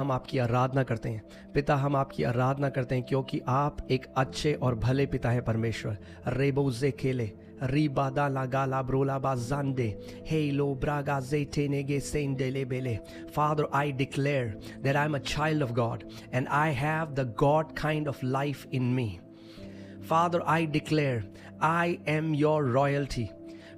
हम आपकी आराधना करते हैं पिता, हम आपकी आराधना करते हैं क्योंकि आप एक अच्छे और भले पिता हैं परमेश्वर। रेबोजे खेले रिबादा लगाला ब्रोला बाजांडे हेलो ब्रागा जेटेनेगे सेंडेले बेले। Father, I declare that I'm a child of God and I have the God kind of life in me. Father, I declare I am your royalty.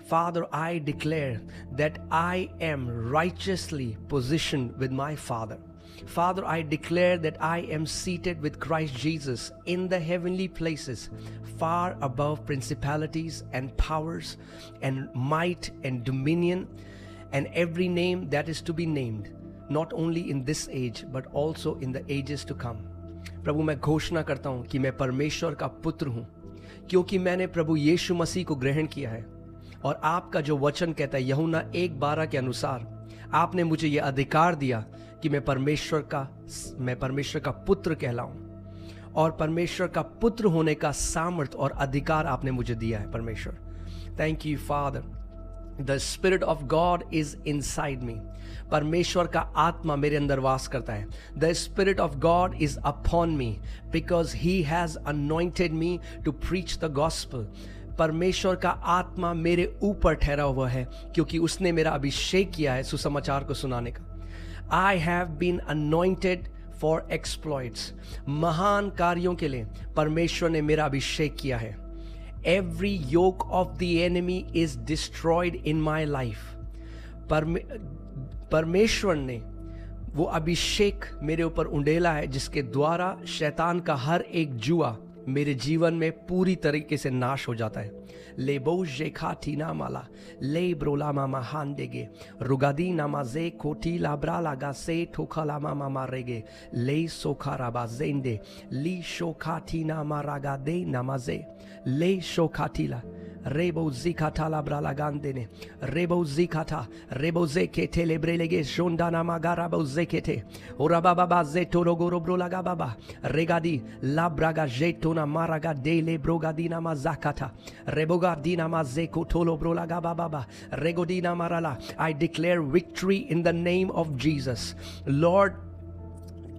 Father, I declare that I am righteously positioned with my Father. Father, I declare that I am seated with Christ Jesus in the heavenly places, far above principalities and powers and might and dominion and every name that is to be named, not only in this age but also in the ages to come. प्रभु, मैं घोषणा करता हूं कि मैं परमेश्वर का पुत्र हूं क्योंकि मैंने प्रभु यीशु मसीह को ग्रहण किया है। और आपका जो वचन कहता है यूहन्ना 1:12 के अनुसार, आपने मुझे यह अधिकार दिया कि मैं परमेश्वर का पुत्र कहलाऊं। और परमेश्वर का पुत्र होने का सामर्थ और अधिकार आपने मुझे दिया है परमेश्वर। Thank you Father. The spirit of God is inside me. परमेश्वर का आत्मा मेरे अंदर वास करता है। The spirit of God is upon me because he has anointed me to preach the gospel. परमेश्वर का आत्मा मेरे ऊपर ठहरा हुआ है क्योंकि उसने मेरा अभिषेक किया है सुसमाचार को सुनाने का। I have been anointed for exploits. महान कार्यों के लिए परमेश्वर ने मेरा अभिषेक किया है। Every yoke of the enemy is destroyed in my life. परमेश्वर ने वो अभिषेक मेरे ऊपर उंडेला है जिसके द्वारा शैतान का हर एक जुआ मेरे जीवन में पूरी तरीके से नाश हो जाता है। ले बोजे खाटी ना माला ले ब्रोला मामा हांडेगे रुगादी नामाजे कोटी लाब्रा लगा से ठोखला मामा मारेगे ले सोखारा बाजेंडे ली शोखाटी ना मारागा दे नमाजे ले शोखाटीला रेबो जिकाटा लाब्रा लगांदे ने रेबो जिकाटा रेबो जेके टेलेब्रेलेगे जोंडाना मागारा बो जेकेते ओरा बाबा बाजे टोरोगोरो ब्रोलागा बाबा रेगादी लाब्रागा जेटोना मारागा डेले ब्रोगादीना mazakata rebogadina mazeko tolo brolaga baba regodina marala. I declare victory in the name of Jesus. Lord,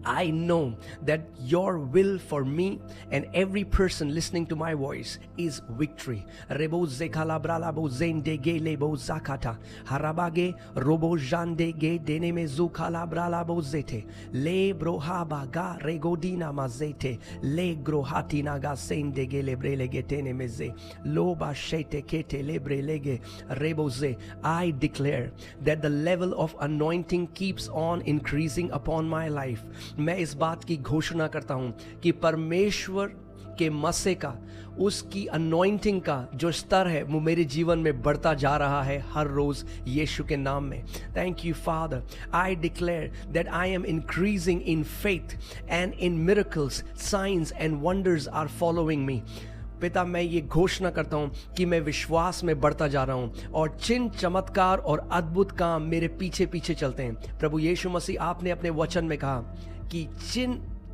I know that your will for me and every person listening to my voice is victory. Rebo zekala bralabo zende ge lebo zakata harabage robo jande ge deneme zukala bralabo zete le brohaba ga regodina mazete le grohatina ga sende ge lebrele ge tenemeze loba shete kete lebrelege reboze. I declare that the level of anointing keeps on increasing upon my life. मैं इस बात की घोषणा करता हूं कि परमेश्वर के मसे का, उसकी अनॉइंटिंग का जो स्तर है वो मेरे जीवन में बढ़ता जा रहा है हर रोज यीशु के नाम में। Thank you Father. I declare that I am increasing in faith and in miracles, signs and wonders are following me. पिता, मैं ये घोषणा करता हूं कि मैं विश्वास में बढ़ता जा रहा हूं और चिन्ह चमत्कार और अद्भुत काम मेरे पीछे पीछे चलते हैं। प्रभु यीशु मसीह, आपने अपने वचन में कहा कि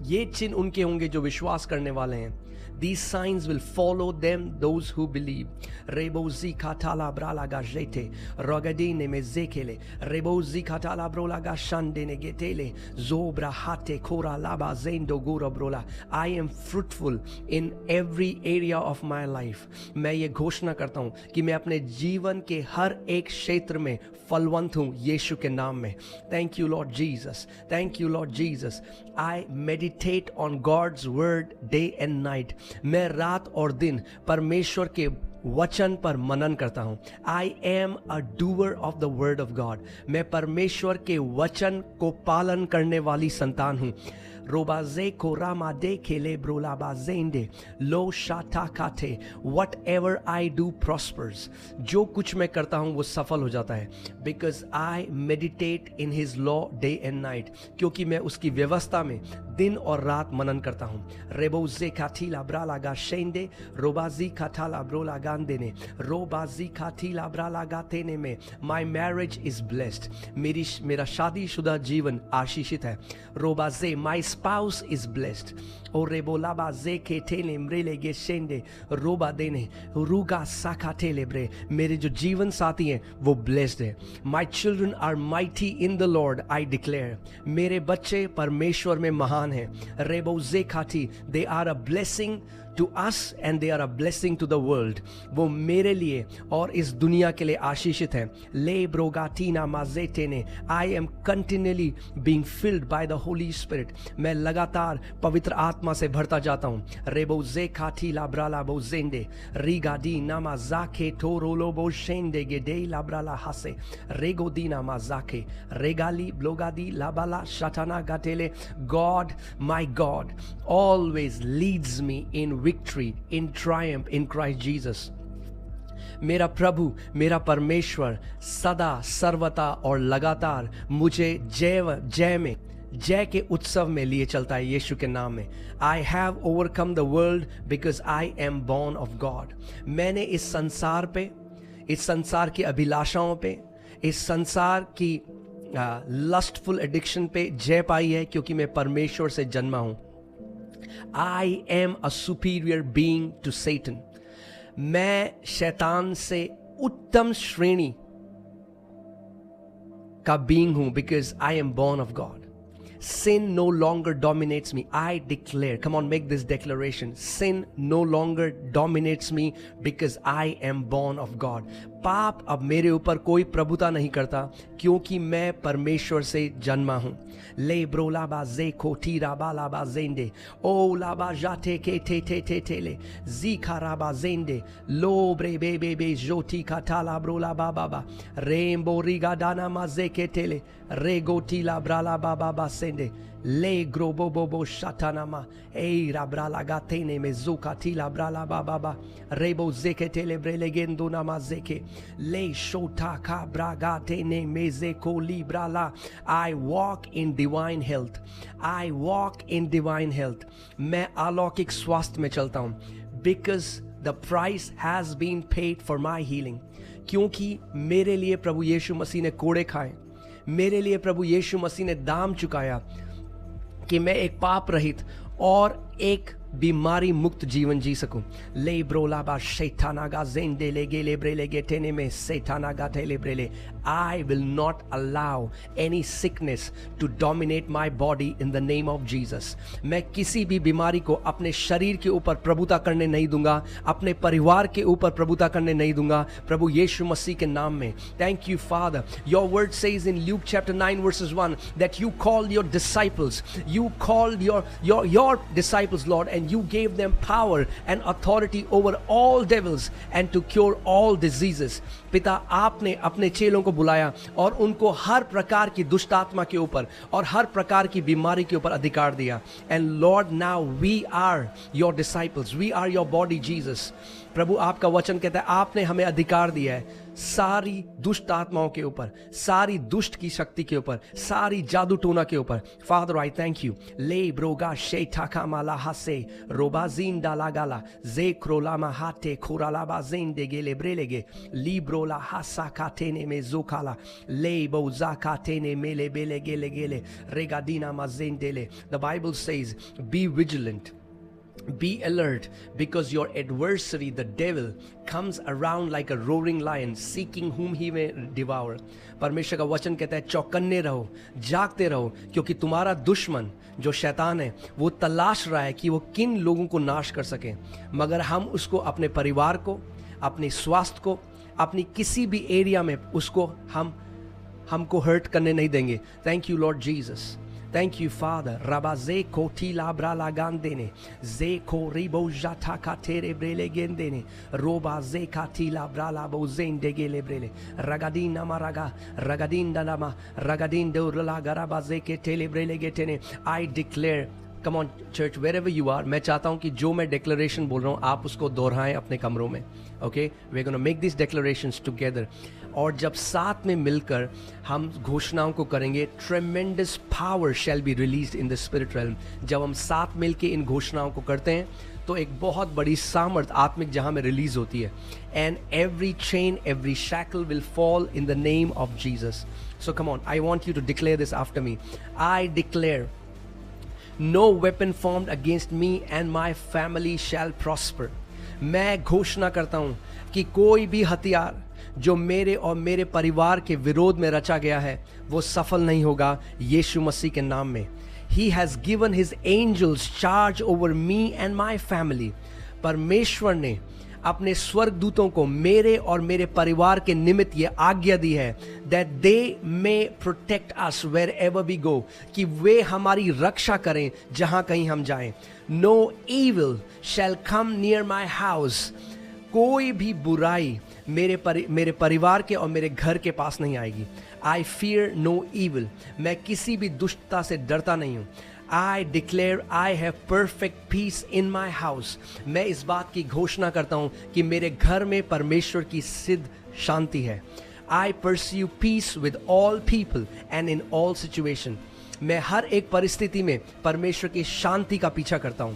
ये चिन्ह उनके होंगे जो विश्वास करने वाले हैं। These signs will follow them, those who believe. Rebozi katala bralaga jete, rogadine mezekele, rebozi katala brolaga shandene getele, zobra hate kora laba zendo gura brola. I am fruitful in every area of my life. मैं ये घोषणा करता हूँ कि मैं अपने जीवन के हर एक क्षेत्र में फलवंत हूँ यीशु के नाम में। Thank you Lord Jesus. Thank you Lord Jesus. I meditate on God's word day and night. मैं रात और दिन परमेश्वर के वचन पर मनन करता हूं। I am a doer of the word of God. मैं परमेश्वर के वचन को पालन करने वाली संतान हूं। रोबाजे को रामादे खेले ब्रोलाबाजेंडे लो शाटा काटे what ever I do prosperous. जो कुछ मैं करता हूं वो सफल हो जाता है। Because I meditate in his law day and night, क्योंकि मैं उसकी व्यवस्था में दिन और रात मनन करता हूं। रेबोजे काठीला ब्रालागा शेंडे रोबाजी काठाला ब्रोलागांदे ने रोबाजी काठीला ब्रालागाते ने में माई मैरिज इज ब्लेस्ड। मेरा शादीशुदा जीवन आशीषित है। रोबाजे माई spouse is blessed. O rebolaba zeke tele mrele geshende roba dene ruga saka telebre. मेरे जो जीवन साथी हैं वो blessed है. My children are mighty in the Lord, I declare. मेरे बच्चे परमेश्वर में महान हैं. रेबो जेखाती, they are a blessing to us and they are a blessing to the world. वो मेरे लिए और इस दुनिया के लिए आशीषित हैं. ले ब्रोगाटीना माजेटेने, I am continually being filled by the Holy Spirit. मैं लगातार पवित्र आत्मा से भरता जाता हूँ. रेबो जेखाती लाब्राला बो जेंडे रिगादी नामा जाके टोरोलो बो शेंडे गेडे लाब्राला हसे रेगोदीना माजाके रेगाली ब्लोगादी लाबाला शताना गाटेले. God, my God, always leads me in victory, in triumph in Christ Jesus. मेरा प्रभु, मेरा परमेश्वर सदा सर्वदा और लगातार मुझे जय के उत्सव में लिए चलता है यीशु के नाम में. I have overcome the world because I am born of God. मैंने इस संसार पे, इस संसार की अभिलाषाओं पे, इस संसार की लस्टफुल एडिक्शन पे जय पाई है क्योंकि मैं परमेश्वर से जन्मा हूं. I am a superior being to Satan. मैं शैतान से उत्तम श्रेणी का बीइंग हूं because I am born of God. Sin no longer dominates me. I declare, come on, make this declaration. Sin no longer dominates me because I am born of God. पाप अब मेरे ऊपर कोई प्रभुता नहीं करता क्योंकि मैं परमेश्वर से जन्मा हूं. ले ब्रोलाबा जे खोटी राबालाबा जेंडे ओ लाबा जाते के थे ले जी खराबा जेंडे लो ब्रे बे बे बे जोटी काटाला ब्रोलाबा बाबा रेमबो रिगा दाना माजे के टेले रे गोटी ला ब्राला बाबा बासेंडे ले ग्रोबो बोबो शातानामा ए राब्राला गातेने में जोकाटी ला ब्राला बाबा बा रेबो जेके टेले ब्रेले गेंदो नामा जेके ले शोटा का ब्रागातेने में जेको लिब्राला. I walk in divine health. I walk in divine health. मैं अलौकिक स्वास्थ्य में चलता हूं because the price has been paid for my healing. क्योंकि मेरे लिए प्रभु यीशु मसीह ने कोड़े खाए, मेरे लिए प्रभु यीशु मसीह ने दाम चुकाया कि मैं एक पाप रहित और एक बीमारी मुक्त जीवन जी सकूं. ले ब्रोलाबा शैतानागा जेंडे ले गेले ब्रेले गेटेने में शैतानागा टेले Braille. I will not allow any sickness to dominate my body in the name of Jesus. मैं किसी भी बीमारी को अपने शरीर के ऊपर प्रभुता करने नहीं दूंगा, अपने परिवार के ऊपर प्रभुता करने नहीं दूंगा प्रभु यीशु मसीह के नाम में. Thank you, Father. Your word says in Luke chapter 9 verses 1 that you called your disciples, you called your disciples, Lord, and you gave them power and authority over all devils and to cure all diseases. पिता, आपने अपने चेलों को बुलाया और उनको हर प्रकार की दुष्ट आत्मा के ऊपर और हर प्रकार की बीमारी के ऊपर अधिकार दिया. And Lord, now we are your disciples. We are your body, Jesus. प्रभु, आपका वचन कहता है आपने हमें अधिकार दिया है सारी दुष्ट आत्माओं के ऊपर, सारी दुष्ट की शक्ति के ऊपर, सारी जादू टोना के ऊपर. Father, I thank you. ले ब्रोगा शेठाका माला हसे रोबाजीन डालागाला जे क्रोलामा हाटे खोरालाबा जेन देगेले ब्रेलेगे लिब्रोला हासा काटेने में जोकाला ले बोजा काटेने मेले बेले गेले गेले रेगादीना माजेन देले. The Bible says, be vigilant. Be alert because your adversary, the devil, comes around like a roaring lion seeking whom he may devour. परमेश्वर का वचन कहता है चौकन्ने रहो, जागते रहो, क्योंकि तुम्हारा दुश्मन जो शैतान है वो तलाश रहा है कि वो किन लोगों को नाश कर सके, मगर हम उसको अपने परिवार को, अपने स्वास्थ्य को, अपनी किसी भी एरिया में उसको हमको हर्ट करने नहीं देंगे. Thank you Lord Jesus. Thank you, Father. Rabaze koti labra lagandene, ze koribo jata katere brele gendene, roba ze kati labra labo zende gele brele, ragadin namaraga, ragadin danama, ragadin de urla garaba ze ke tele brele getene. I declare. Come on, church, wherever you are, मैं चाहता हूँ कि जो मैं declaration बोल रहा हूँ आप उसको दोहराएं अपने कमरों में. Okay, we're going to make these declarations together. और जब साथ में मिलकर हम घोषणाओं को करेंगे, tremendous power shall be released in the spirit realm. जब हम साथ मिलके इन घोषणाओं को करते हैं तो एक बहुत बड़ी सामर्थ आत्मिक जहां में रिलीज होती है. And every chain, every shackle will fall in the name of Jesus. So come on, I want you to declare this after me. I declare No weapon formed against me and my family shall prosper. मैं घोषणा करता हूं कि कोई भी हथियार जो मेरे और मेरे परिवार के विरोध में रचा गया है वो सफल नहीं होगा यीशु मसीह के नाम में. He has given his angels charge over me and my family. परमेश्वर ने अपने स्वर्गदूतों को मेरे और मेरे परिवार के निमित्त ये आज्ञा दी है that they may protect us wherever we go, कि वे हमारी रक्षा करें जहां कहीं हम जाएं. No evil shall come near my house. कोई भी बुराई मेरे परिवार के और मेरे घर के पास नहीं आएगी. I fear no evil. मैं किसी भी दुष्टता से डरता नहीं हूं. I declare I have perfect peace in my house. मैं इस बात की घोषणा करता हूं कि मेरे घर में परमेश्वर की सिद्ध शांति है. I pursue peace with all people and in all situation. मैं हर एक परिस्थिति में परमेश्वर की शांति का पीछा करता हूं.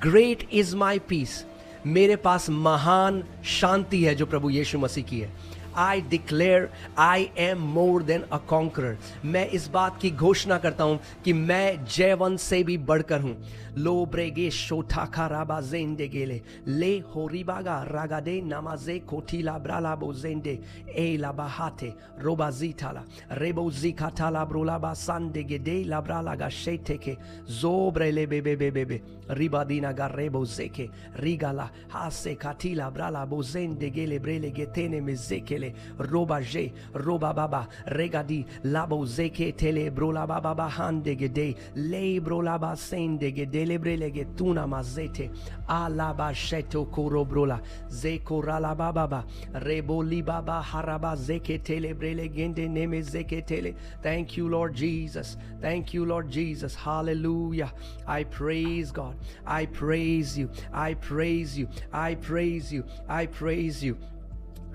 Great is my peace. मेरे पास महान शांति है जो प्रभु यीशु मसीह की है. I declare I am more than a conqueror. मैं इस बात की घोषणा करता हूं कि मैं जयवंत से भी बढ़कर हूं. लो ब्रेगे शोठाखा राबा जेंडे गेले ले होरीबागा रागादे नमाजे कोठीला ब्राला बोजेंडे ए लाबाहाते रोबाजीताला रेबोजीकाताला ब्रोलाबा सांडे गेडे लाब्राला गा शेटेके जोब्रेले बेबे बेबे रिबादीना गा रेबोजेके रिगाला हासे काटीला ब्राला बोजेंडे गेले ब्रेले गेतेने मेजेकेले रोबाजे रोबाबाबा रेगादी लाबोजेके तेले ब्रोलाबा बाबा हांडे गेडे ले ब्रोलाबा Sende Gede Lebrelege tuna mazete alaba sheto korobrola zekorala baba reboli baba haraba zeke telebrele gende neme zeke tele. Thank you, Lord Jesus. Thank you, Lord Jesus. Hallelujah. I praise God. I praise you. I praise you. I praise you. I praise you.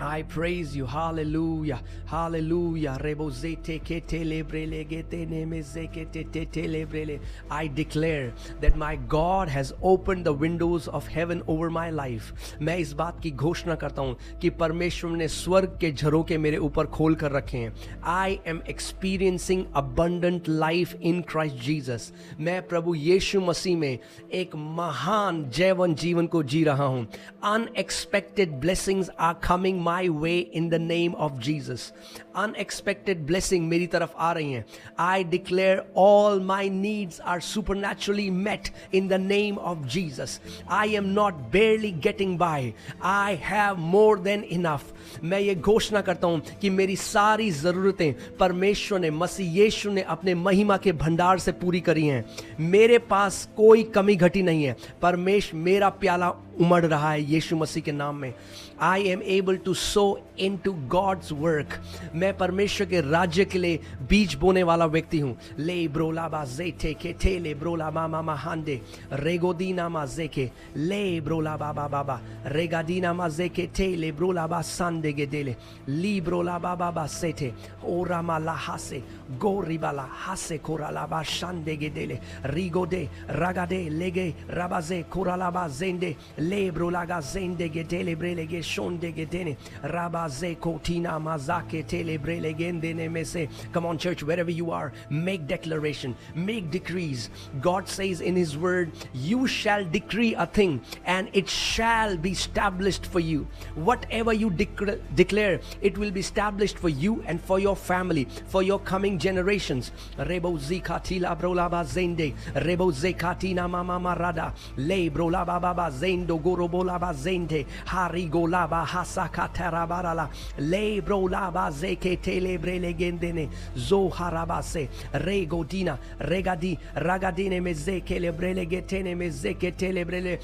I praise you. Hallelujah. Hallelujah. Rebozete ketelebrele getene mezekete telebrele. I declare that my God has opened the windows of heaven over my life. मैं इस बात की घोषणा करता हूँ कि परमेश्वर ने स्वर्ग के झरोखे मेरे ऊपर खोल कर रखे हैं. I am experiencing abundant life in Christ Jesus. मैं प्रभु यीशु मसीह में एक महान जयवंत जीवन को जी रहा हूँ. Unexpected blessings are coming my way in the name of Jesus. Unexpected blessing मेरी तरफ आ रही हैं. I declare all my needs are supernaturally met in the name of Jesus. I am not barely getting by. I have more than enough. मैं ये घोषणा करता हूँ कि मेरी सारी ज़रूरतें परमेश्वर ने मसीह यीशु ने अपने महिमा के भंडार से पूरी करी हैं. मेरे पास कोई कमी घटी नहीं है. परमेश्वर मेरा प्याला उमड़ रहा है यीशु मसीह के नाम में. I am able to sow into God's work. मैं परमेश्वर के राज्य के लिए बीज बोने वाला व्यक्ति हूँ. ले ब्रोलाबा जेटे के तेले ब्रोलाबा मामा हांडे रेगोदीना माजेके ले ब्रोलाबा बाबा रेगादीना माजेके तेले ब्रोलाबा सांडे गेदेले ली ब्रोलाबा बाबा सेटे ओरामा लाहासे गोरिबाला हासे कोरालाबा शांडे गेदेले रिगोदे रागादे लेगे राबाजे कोरालाबा जेंडे ले ब्रोलागा Zende गेदेले ब्रेलेगे shonde gedene rabaze kotina mazake telebrele gendene mese. Come on, church, wherever you are, make declaration, make decrees. God says in his word, you shall decree a thing and it shall be established for you. Whatever you declare, it will be established for you and for your family, for your coming generations. Rebo zikatila brolaba zende rebo zekatina mama marada le brolaba baba zendo gorobolaba zende harigola laba hasaka terabarala lebro laba zeke telebre legendene zo harabase regodina regadi ragadine mezeke lebre legetene mezeke telebre.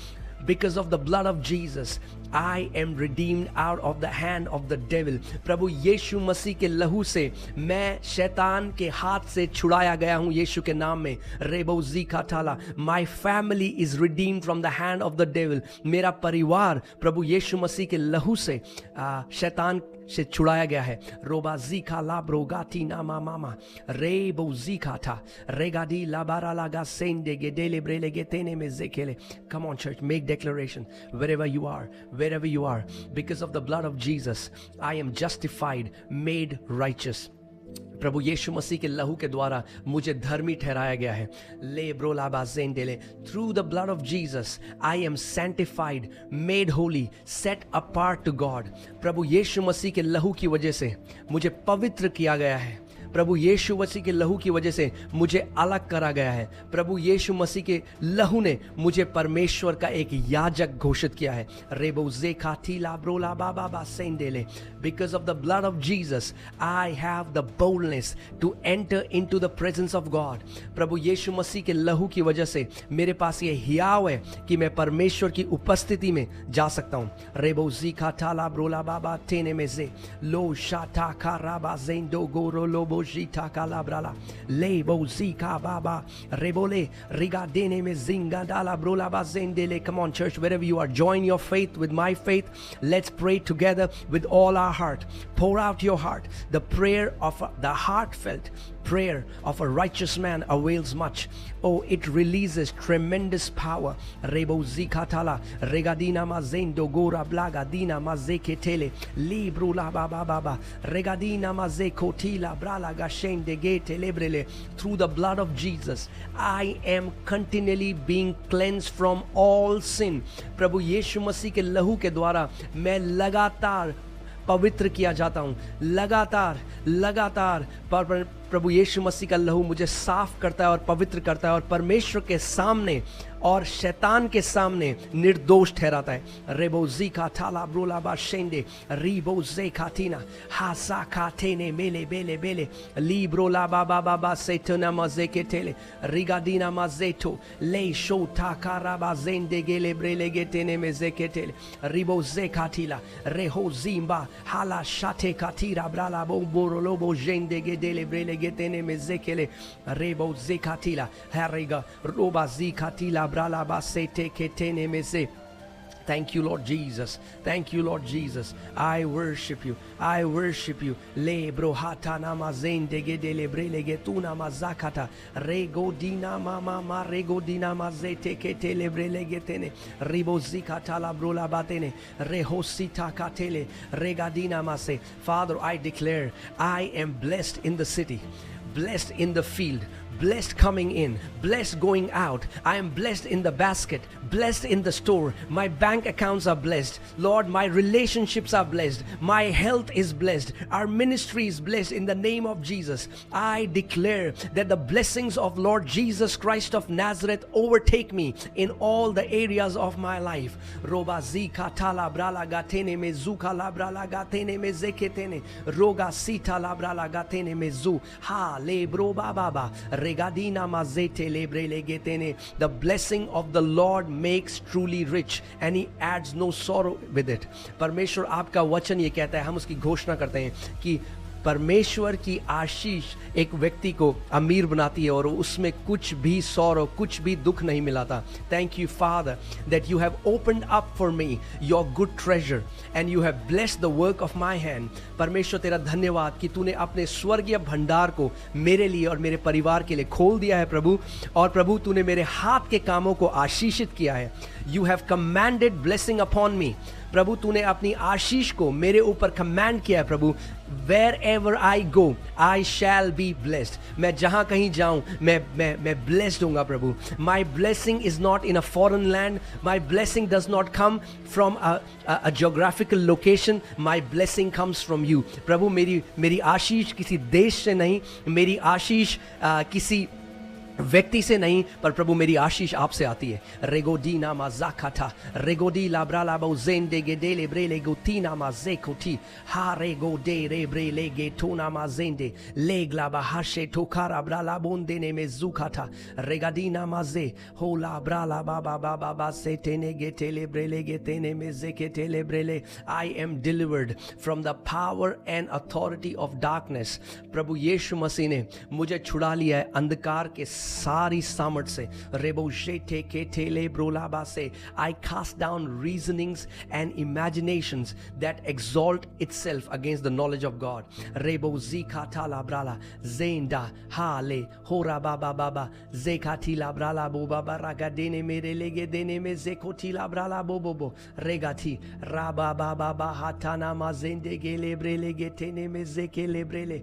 Because of the blood of Jesus, I am redeemed out of the hand of the devil. प्रभु यीशु मसीह के लहू से मैं शैतान के हाथ से छुड़ाया गया हूँ यीशु के नाम में. रेबो ज़ीका थाला. My family is redeemed from the hand of the devil. मेरा परिवार प्रभु यीशु मसीह के लहू से शैतान से छुड़ाया गया है. रोबा ज़ीका लाब्रो गाती नामा मामा रेबो ज़ीका था रेगादी लाबारा लागा सेंडे गेडेले ब्रेले गेतेने में ज़ेकेले. Come on, church, make declaration wherever you are. Wherever you are, because of the blood of Jesus, I am justified, made righteous. प्रभु यीशु मसीह के लहू के द्वारा मुझे धर्मी ठहराया गया है। ले ब्रोलाबा ज़ेंडेले, through the blood of Jesus I am sanctified, made holy, set apart to God. प्रभु यीशु मसीह के लहू की वजह से मुझे पवित्र किया गया है। प्रभु यीशु मसीह के लहू की वजह से मुझे अलग करा गया है। प्रभु यीशु मसीह के लहू ने मुझे परमेश्वर का एक याजक घोषित किया है। रेबो ज़ेखा थीला ब्रोला बाबा बा सेंडेले, because of the blood of Jesus I have the boldness to enter into the presence of God. प्रभु यीशु मसीह के लहू की वजह से मेरे पास ये हियाव है कि मैं परमेश्वर की उपस्थिति में जा सकता हूँ। रेबो ज़ीखा थाला ब्रोला बाबा तेने में जे लो शाटा खाराबा ज़ेंडो गोरो Lobo Jita calabrala, lebo zika baba, rebole, rigadene me zinga dala brola bazendele. Come on, church, wherever you are, join your faith with my faith. Let's pray together with all our heart. Pour out your heart. The prayer of the heartfelt prayer of a righteous man avails much. Oh, it releases tremendous power. Rebo zikatala, regadina mazendo gora blaga dina mazeketele, librula baba baba, regadina mazekotila brala gashende gete lebrele. Through the blood of Jesus, I am continually being cleansed from all sin. प्रभु यीशु मसीह के लहू के द्वारा मैं लगातार पवित्र किया जाता हूँ। लगातार प्रभु यीशु मसीह का लहू मुझे साफ करता है और पवित्र करता है और परमेश्वर के सामने और शैतान के सामने निर्दोष ठहराता है। रेबो ज़ीका थाला ब्रोला बा शेंडे, रीबो ज़ेखा तीना, हासा खातेने मेले बेले बेले, ली ब्रोला बाबा बाबा सेटना मज़े के तेले, रिगादीना मज़ेटो, ले शो थाकारा बा ज़ेंडे गेले ब्रेले गेटेने में ज़ेके तेले, रीबो ज़ेखा तीला, रेहो ज़ीम्बा, हाला शाते कातीरा ब्राला बो बोरोलो बो ज़ेंडे गेडेले ब्रेले गेटेने में ज़ेकेले, रेबो ज़ेखा तीला, हरेगा रोबा ज़ीखा तीला brala basete ketene meze. Thank you, Lord Jesus. Thank you, Lord Jesus. I worship you. I worship you. Le brohata namazende gedele brele getuna mazakata rego dina mama ma rego dina mazete ketele brele getene ribozikata la brola batene rehosita katele regadina mase. Father, I declare I am blessed in the city, blessed in the field, blessed coming in, blessed going out. I am blessed in the basket, blessed in the store. My bank accounts are blessed. Lord, my relationships are blessed. My health is blessed. Our ministry is blessed in the name of Jesus. I declare that the blessings of Lord Jesus Christ of Nazareth overtake me in all the areas of my life. Roba zika tala brala gatene me zuka la brala gatene me zeketene roga sita la brala gatene me zu ha le broba baba regadina mazete lebre legetene. The blessing of the Lord makes truly rich and he adds no sorrow with it. परमेश्वर आपका वचन ये कहता है, हम उसकी घोषणा करते हैं कि परमेश्वर की आशीष एक व्यक्ति को अमीर बनाती है और उसमें कुछ भी सौरव, कुछ भी दुख नहीं मिलाता. Thank you, Father, that you have opened up for me your good treasure and you have blessed the work of my hand. परमेश्वर तेरा धन्यवाद कि तूने अपने स्वर्गीय भंडार को मेरे लिए और मेरे परिवार के लिए खोल दिया है प्रभु, और प्रभु तूने मेरे हाथ के कामों को आशीषित किया है. You have commanded blessing upon me. प्रभु तूने अपनी आशीष को मेरे ऊपर कमांड किया है प्रभु. Wherever I go, I shall be blessed. मैं जहाँ कहीं जाऊँ मैं blessed होऊंगा प्रभु. My blessing is not in a foreign land. My blessing does not come from a geographical location. My blessing comes from you. प्रभु मेरी आशीष किसी देश से नहीं, मेरी आशीष किसी व्यक्ति से नहीं, पर प्रभु मेरी आशीष आपसे आती है. रेगोडीना माजाकाटा रेगोडी लाब्राला बोजेंडे गेडेले ब्रेले गोटीना माजेकोटी हा रेगोडे रे ब्रेले गेटोना माजेंडे लेगला बाहाशे टोकारा ब्राला बोंदेने मेजुकाटा रेगाडीना माजे होला ब्राला बाबा बाबा बासे तेने गेटेले ब्रेले गेतेने मेजेकेटेले ब्रेले. I am delivered from the power and authority of darkness. प्रभु यीशु मसीह ने मुझे छुड़ा लिया है अंधकार के सारी सामर्थ से. रेबो जेटे के टेले ब्रोलाबा से. I cast down reasonings and imaginations that exalt itself against the knowledge of God. रेबो zikata la brala zenda hale hora baba baba zekati la brala bo baba ragadene mere lege dene me zekoti la brala bo bo bo regati raba baba hatana mazende gele brele getene me zeke lebrele.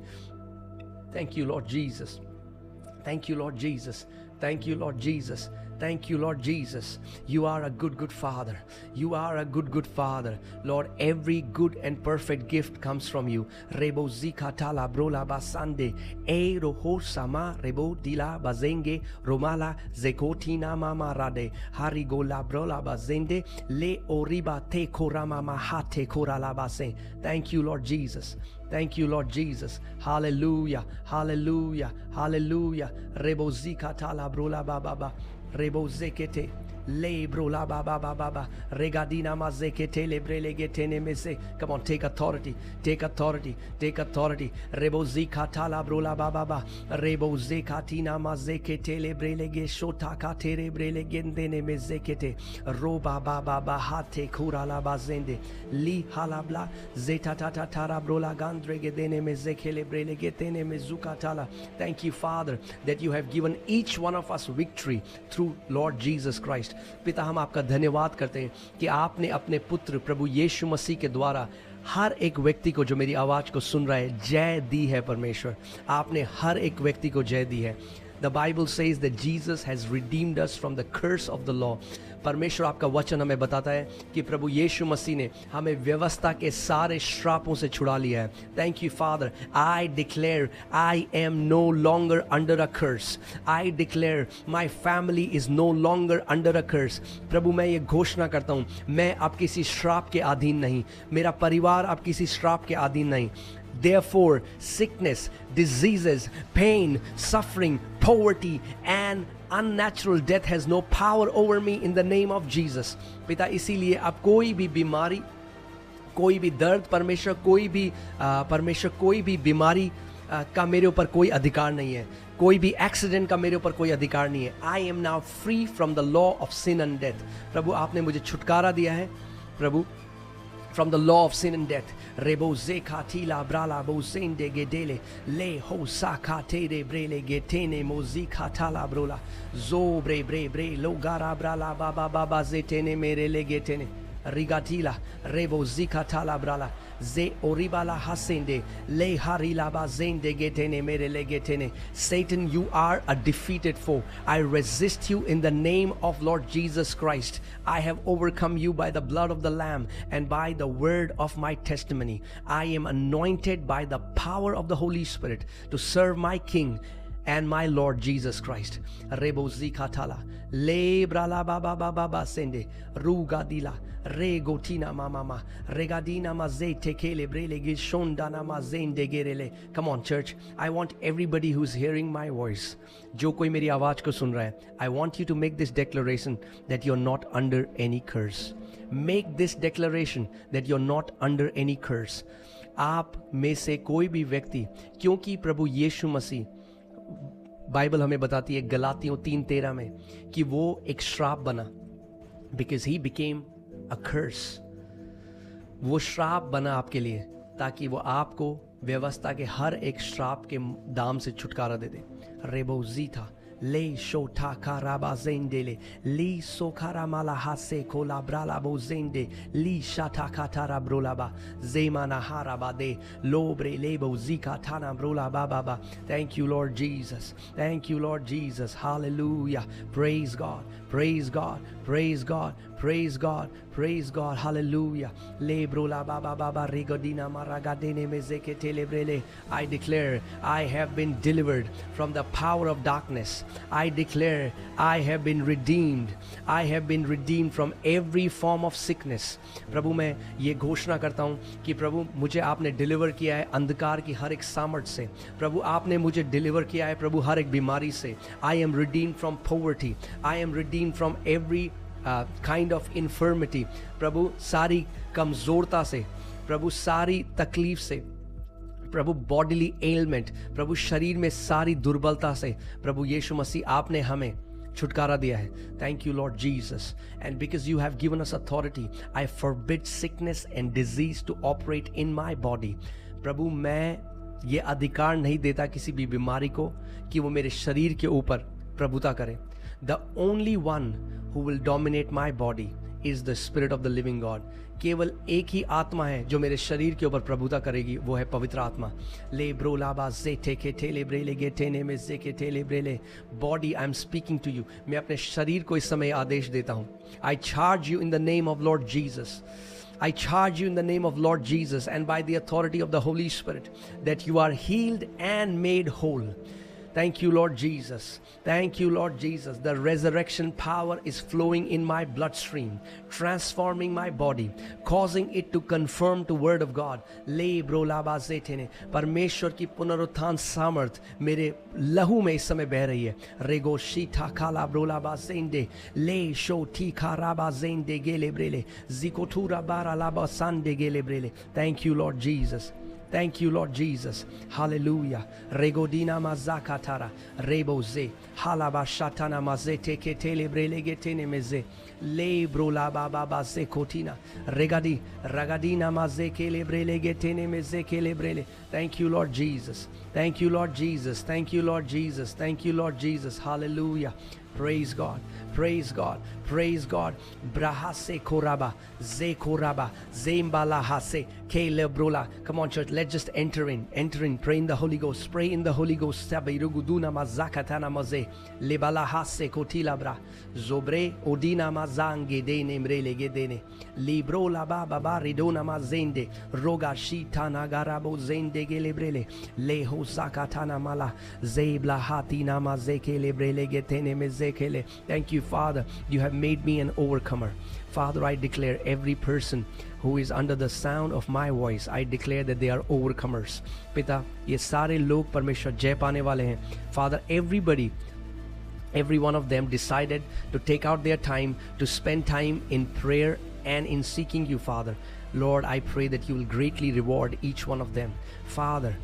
Thank you, Lord Jesus. Thank you, Lord Jesus. Thank you, Lord Jesus. Thank you, Lord Jesus. You are a good, good Father. You are a good, good Father. Lord, every good and perfect gift comes from you. Rebo zika tala brola basande. E roho sama rebo dila bazenge. Romala zekotina mama rade. Harigola brola bazende. Le oriba te korama mahate korala base. Thank you, Lord Jesus. Thank you, Lord Jesus. Hallelujah. Hallelujah. Hallelujah. Rebo zika tala brola baba. Rebo zekete le brola baba baba regadina mazekete le brelegete nemese. Come on, take authority, take authority, take authority. Rebo zikatala brola baba rebo zekatina mazekete le brelege shota katere brelegende nemezekete roba baba hate kurala bazende li halabla zetatata tara brola gandregedene mezekele brelegete nemezukatala. Thank you, Father, that you have given each one of us victory through Lord Jesus Christ. पिता, हम आपका धन्यवाद करते हैं कि आपने अपने पुत्र प्रभु यीशु मसीह के द्वारा हर एक व्यक्ति को जो मेरी आवाज को सुन रहा है जय दी है। परमेश्वर, आपने हर एक व्यक्ति को जय दी है। The Bible says that Jesus has redeemed us from the curse of the law. परमेश्वर, आपका वचन हमें बताता है कि प्रभु यीशु मसीह ने हमें व्यवस्था के सारे श्रापों से छुड़ा लिया है। Thank you, Father. I declare I am no longer under a curse. I declare my family is no longer under a curse. प्रभु, मैं ये घोषणा करता हूँ, मैं अब किसी श्राप के अधीन नहीं, मेरा परिवार अब किसी श्राप के अधीन नहीं। Therefore, sickness, diseases, pain, suffering, poverty, and unnatural death has no power over me in the name of Jesus. पिता, इसीलिए अब कोई भी बीमारी, कोई भी दर्द, परमेश्वर कोई भी बीमारी का मेरे ऊपर कोई अधिकार नहीं है, कोई भी एक्सीडेंट का मेरे ऊपर कोई अधिकार नहीं है। I am now free from the law of sin and death. प्रभु, आपने मुझे छुटकारा दिया है प्रभु, from the law of sin and death. Rebo zekatila brala bozende gedele le ho sakatere brele getene mozikatala brola zobre bre lo gara brala baba zetene mere le getene rigatila rebo zikatala brala ze oribala hasende le harila bazende getene mere le getene. Satan, you are a defeated foe. I resist you in the name of Lord Jesus Christ. I have overcome you by the blood of the Lamb and by the word of my testimony. I am anointed by the power of the Holy Spirit to serve my King and my Lord Jesus Christ. Rebo zikatala le brala baba sende rugadila regotina mama regadina mazete kele brele gishondana mazende gerele. Come on, church, I want everybody who's hearing my voice, जो कोई मेरी आवाज को सुन रहा है, I want you to make this declaration that you're not under any curse. Make this declaration that you're not under any curse. आप में से कोई भी व्यक्ति, क्योंकि प्रभु यीशु मसीह, बाइबल हमें बताती है गलातियों 3:13 में कि वो एक श्राप बना, because he became a curse. वो श्राप बना आपके लिए ताकि वो आपको व्यवस्था के हर एक श्राप के दाम से छुटकारा दे दे। रेबो जीथा le shota karaba zendele li sokara malahase kola brala bozende li shata katara brolaba zemana haraba de lobre lebo zika tana brola baba. Thank you, Lord Jesus. Thank you, Lord Jesus. Hallelujah. Praise God. Praise God. Praise God. Praise God. Praise God. Hallelujah. Le brola baba rigodina maragadene mezeke telebrele. I declare I have been delivered from the power of darkness. I declare I have been redeemed. I have been redeemed from every form of sickness. प्रभु, मैं ये घोषणा करता हूँ कि प्रभु, मुझे आपने deliver किया है अंधकार की हर एक सामर्थ से। प्रभु, आपने मुझे डिलीवर किया है प्रभु हर एक बीमारी से। I am redeemed from poverty. I am redeemed from every kind of infirmity. प्रभु, सारी कमजोरता से, प्रभु सारी तकलीफ से, प्रभु बॉडीली एलमेंट, प्रभु शरीर में सारी दुर्बलता से, प्रभु यीशु मसीह आपने हमें छुटकारा दिया है। Thank you Lord Jesus. And because you have given us authority, I forbid sickness and disease to operate in my body. प्रभु, मैं ये अधिकार नहीं देता किसी भी बीमारी को कि वो मेरे शरीर के ऊपर प्रभुता करे। The only one who will dominate my body is the Spirit of the living God. केवल एक ही आत्मा है जो मेरे शरीर के ऊपर प्रभुता करेगी, वो है पवित्र आत्मा. ले ब्रोलाबा जे टेके टेले ब्रेले गेटेने में जे के टेले ब्रेले. Body, I am speaking to you. मैं अपने शरीर को इस समय आदेश देता हूँ. I charge you in the name of Lord Jesus. I charge you in the name of Lord Jesus and by the authority of the Holy Spirit that you are healed and made whole. Thank you, Lord Jesus. Thank you, Lord Jesus. The resurrection power is flowing in my bloodstream, transforming my body, causing it to confirm the word of God. Le brolaba zetene. परमेश्वर की पुनरुत्थान सामर्थ मेरे लहू में इस समय बह रही है. रेगो शीठा खाला ब्रोलाबा जेंडे ले शो ठी खाराबा जेंडे गेले ब्रेले जिकोथुरा बारा लाबा सांडे गेले Braille. Thank you, Lord Jesus. Thank you, Lord Jesus. Hallelujah. Regodina mazakatara. Reboze. Halaba shatana mazete ketele brelegetene meze. Le brola baba se kotina. Regadi. Ragadina mazekele brelegetene meze kele brele. Thank you, Lord Jesus. Thank you, Lord Jesus. Thank you, Lord Jesus. Thank you, Lord Jesus. Hallelujah. Praise God. Praise God. Praise God. Brahase koraba. Ze koraba. Zembala hase. Kele brola. Come on, church. Let's just enter in. Enter in. Pray in the Holy Ghost. Pray in the Holy Ghost. Sabiruguduna mazakatana maze. Lebala hase kotila bra. Zobre odina mazange dene mrele gedene. Libro la baba baridona mazende. Roga shitana garabo zende gelebrele. Leho zakatana mala. Zebla hatina mazeke lebrele getene mezekele. Thank you, Father. You have made me an overcomer. Father, I declare every person who is under the sound of my voice, I declare that they are overcomers. पिता, ये सारे लोग परमेश्वर जय पाने वाले हैं. Father, every one of them decided to take out their time to spend time in prayer and in seeking you, Father. Lord, I pray that you will greatly reward each one of them. Father,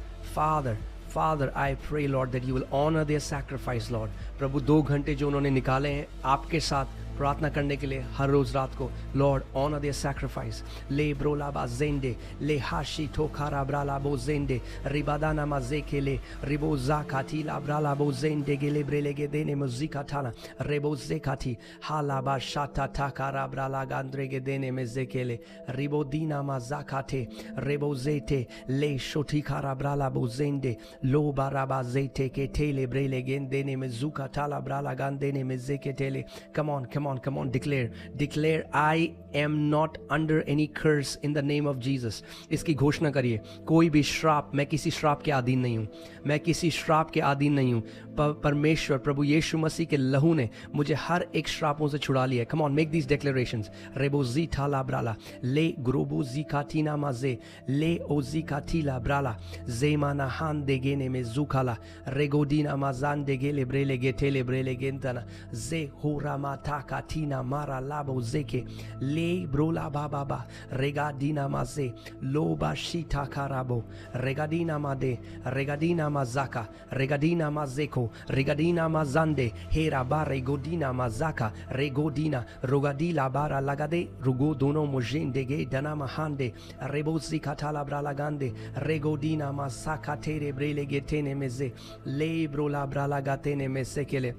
I pray, Lord, that you will honor their sacrifice, Lord. प्रभु 2 घंटे जो उन्होंने निकाले हैं आपके साथ प्रार्थना करने के लिए हर रोज रात को, लॉर्ड ऑनर देयर सैक्रिफाइस. ले ब्रोला बा जेंडे ले हाशी ठोखारा ब्राला बो जेंडे रिबादाना माजे के ले रिबोजा खाती ला ब्राला बो जेंडे गेले ब्रेले गे देने मुजिका थाना रेबोजे खाती हाला बा शाता थाकारा ब्राला गांद्रे गे देने में जेकेले रिबोदीना माजा खाते रेबोजेते ले शोठी खारा ब्राला बो जेंडे लो बाराबा जेते के टेले ब्रेले गे देने में जुका थाला ब्राला गान देने में जेके टेले. Come on, declare I am not under any curse in the name of Jesus. इसकी घोषणा करिए. कोई भी श्राप, मैं किसी श्राप के अधीन नहीं हूँ. मैं किसी श्राप के अधीन नहीं हूँ. परमेश्वर प्रभु यीशु मसीह के लहू ने मुझे हर एक श्रापों से छुड़ा लिया है. Come on, make these declarations. रेबोजी थाला ब्राला ले ग्रोबोजी काटीना माजे ले ओजी काटीला ब्राला जेमाना हान देगेने में जुखाला रेगोदीना माजान देगेले ब्रेले गेटेले ब्रेले गेंतना जे होरामा ताका tina mara labo zeke le brola baba regadina maze loba shita karabo regadina made regadina mazaka regadina mazeko regadina mazande hera bare godina mazaka regodina rogadila bara lagade rugo dono mojende ge dana mahande rebozi katala bralagande regodina masaka tere brele getene meze le brola bralagatene mesekele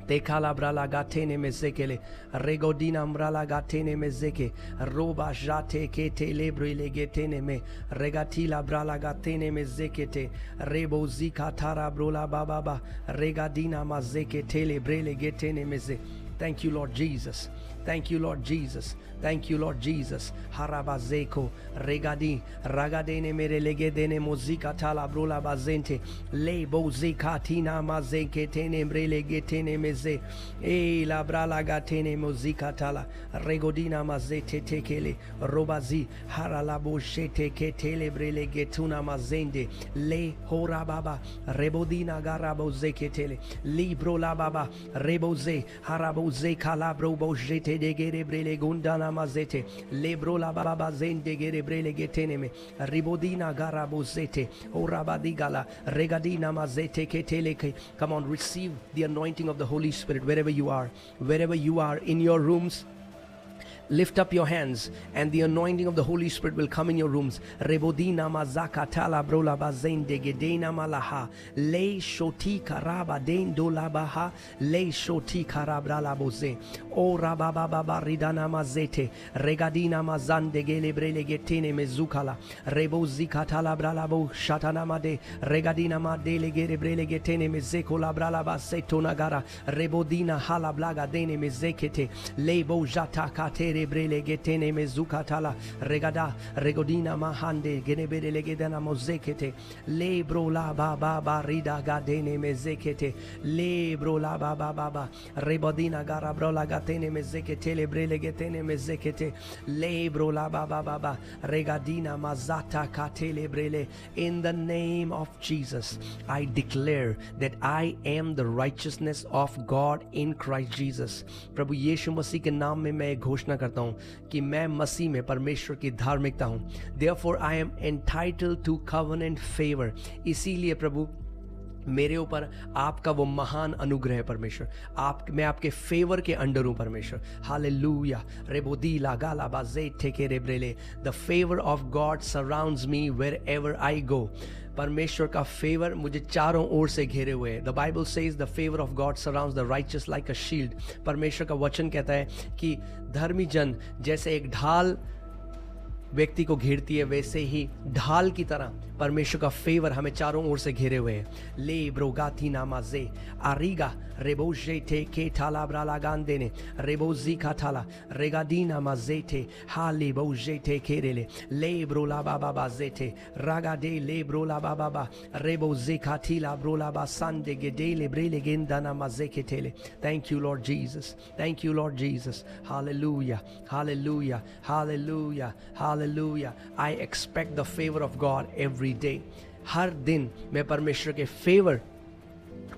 Tekala brala gatene mezekele regodina mbrala gatene mezeke roba jate kete lebrele getene me regatila brala gatene mezekete rebo zikatara brola bababa regadina mazeke tele brele getene meze. Thank you, Lord Jesus. Thank you, Lord Jesus. Thank you, Lord Jesus. Harabazeko regadi ragadene mere legedene mozika tala brola bazente le bozika tina mazeke tene mbrele getene meze e la brala gatene mozika tala regodina mazete tekele robazi harala boshete ketele brele getuna mazende le horababa rebodina garabo zeketele libro la baba reboze haraboze kalabro bojete degere brele gundana mazete lebro la baba zende gere brele geteneme ribodina garabozete orabadigala regadina mazete keteleke. Come on, receive the anointing of the Holy Spirit wherever you are in your rooms. Lift up your hands and the anointing of the Holy Spirit will come in your rooms. Rebodina mazaka tala brola bazen de gedena malaha le shoti karaba den dolabaha le shoti karabra la boze o rababa baba ridana mazete regadina mazan de gelebrele getene mezukala rebozi katala bralabo shatana made regadina madele gerebrele getene mezeko la bralaba setonagara rebodina hala blaga dene mezekete lebo jata kate brele getene mezukatala regada regodina mahande genebere legedana mozekete lebro la baba barida gadene mezekete lebro la baba baba rebodina garabro la gatene mezekete lebrele getene mezekete lebro la baba baba regadina mazata katele brele. In the name of Jesus, I declare that I am the righteousness of God in Christ Jesus. प्रभु यीशु मसीह के नाम में मैं घोषणा करता हूं कि मैं मसीह में परमेश्वर की धार्मिकता हूं. Therefore I am entitled to covenant favor. इसीलिए प्रभु मेरे ऊपर आपका वो महान अनुग्रह है परमेश्वर. मैं आपके फेवर के अंडर हूं परमेश्वर. हालेलुया. रेबोदी लागाला बाजे ठेके रेब्रेले. The favour of God surrounds me wherever I go. परमेश्वर का फेवर मुझे चारों ओर से घेरे हुए है. The Bible says the favour of God surrounds the righteous like a shield. परमेश्वर का वचन कहता है कि धर्मी जन जैसे एक ढाल व्यक्ति को घेरती है, वैसे ही ढाल की तरह परमेश्वर का फेवर हमें चारों ओर से घेरे हुए हैं. ले ब्रोगाती नामाजे आरिगा रेबोजे थे के थाला ब्राला गांदे ने रेबोजी का थाला रेगादी नामाजे थे हाले बोजे थे खेरेले ले ब्रोला बाबा बाजे थे रागा दे ले ब्रोला बाबा बा रेबोजे का थीला ब्रोला बा संडे गेडेले ब्रेले गेंदा नामाजे के थेले. Thank you Lord Jesus. Thank you Lord Jesus. Hallelujah. Hallelujah. Hallelujah. Hallelujah. I expect the favor of God every day. हर दिन मैं परमेश्वर के फेवर